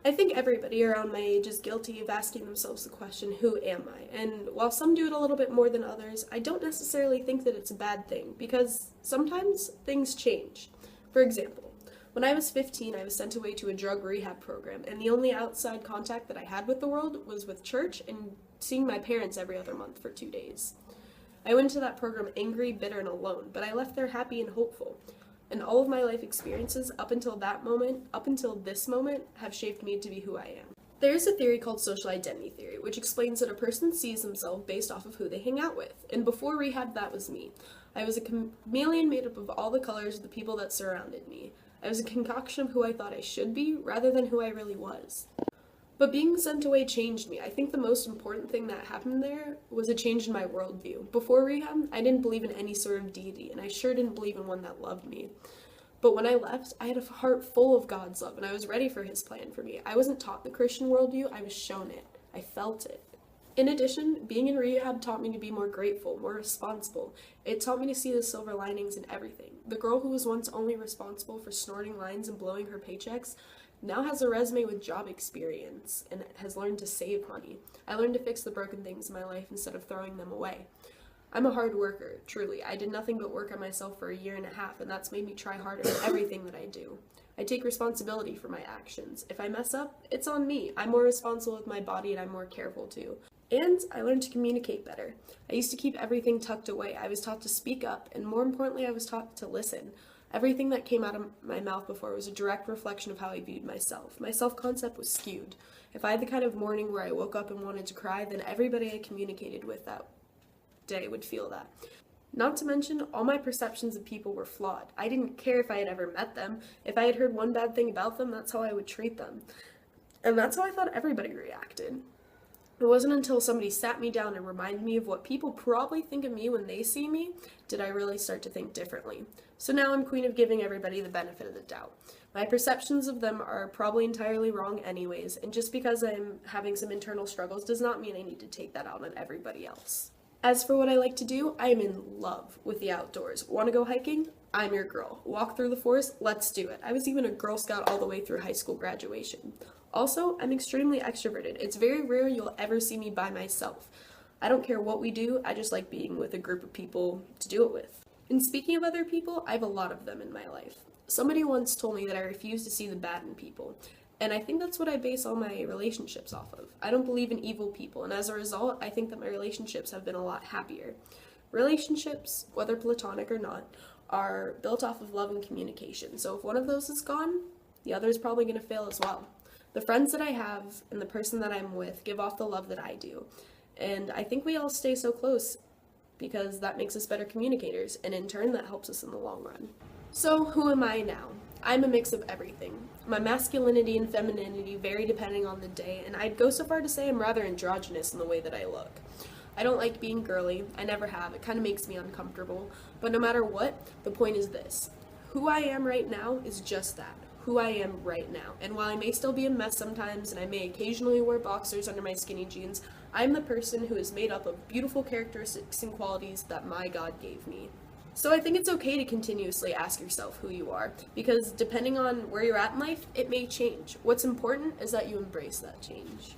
I think everybody around my age is guilty of asking themselves the question, who am I? And while some do it a little bit more than others, I don't necessarily think that it's a bad thing, because sometimes things change. For example, when I was 15, I was sent away to a drug rehab program, and the only outside contact that I had with the world was with church and seeing my parents every other month for 2 days. I went into that program angry, bitter, and alone, but I left there happy and hopeful. And all of my life experiences up until that moment, up until this moment, have shaped me to be who I am. There is a theory called social identity theory, which explains that a person sees themselves based off of who they hang out with. And before rehab, that was me. I was a chameleon made up of all the colors of the people that surrounded me. I was a concoction of who I thought I should be, rather than who I really was. But being sent away changed me. I think the most important thing that happened there was a change in my worldview. Before rehab, I didn't believe in any sort of deity, and I sure didn't believe in one that loved me. But when I left, I had a heart full of God's love, and I was ready for His plan for me. I wasn't taught the Christian worldview, I was shown it. I felt it. In addition, being in rehab taught me to be more grateful, more responsible. It taught me to see the silver linings in everything. The girl who was once only responsible for snorting lines and blowing her paychecks now has a resume with job experience and has learned to save money. I learned to fix the broken things in my life instead of throwing them away. I'm a hard worker, truly. I did nothing but work on myself for a year and a half, and that's made me try harder in everything that I do. I take responsibility for my actions. If I mess up, it's on me. I'm more responsible with my body, and I'm more careful too. And I learned to communicate better. I used to keep everything tucked away. I was taught to speak up, and more importantly, I was taught to listen. Everything that came out of my mouth before was a direct reflection of how I viewed myself. My self-concept was skewed. If I had the kind of morning where I woke up and wanted to cry, then everybody I communicated with that day would feel that. Not to mention, all my perceptions of people were flawed. I didn't care if I had ever met them. If I had heard one bad thing about them, that's how I would treat them. And that's how I thought everybody reacted. It wasn't until somebody sat me down and reminded me of what people probably think of me when they see me, did I really start to think differently. So now I'm queen of giving everybody the benefit of the doubt. My perceptions of them are probably entirely wrong anyways, and just because I'm having some internal struggles does not mean I need to take that out on everybody else. As for what I like to do, I am in love with the outdoors. Want to go hiking? I'm your girl. Walk through the forest? Let's do it. I was even a Girl Scout all the way through high school graduation. Also, I'm extremely extroverted. It's very rare you'll ever see me by myself. I don't care what we do, I just like being with a group of people to do it with. And speaking of other people, I have a lot of them in my life. Somebody once told me that I refuse to see the bad in people. And I think that's what I base all my relationships off of. I don't believe in evil people, and as a result, I think that my relationships have been a lot happier. Relationships, whether platonic or not, are built off of love and communication. So if one of those is gone, the other is probably going to fail as well. The friends that I have and the person that I'm with give off the love that I do. And I think we all stay so close because that makes us better communicators, and in turn that helps us in the long run. So who am I now? I'm a mix of everything. My masculinity and femininity vary depending on the day, and I'd go so far to say I'm rather androgynous in the way that I look. I don't like being girly, I never have, it kind of makes me uncomfortable, but no matter what, the point is this. Who I am right now is just that. Who I am right now. And while I may still be a mess sometimes, and I may occasionally wear boxers under my skinny jeans, I'm the person who is made up of beautiful characteristics and qualities that my God gave me. So I think it's okay to continuously ask yourself who you are, because depending on where you're at in life, it may change. What's important is that you embrace that change.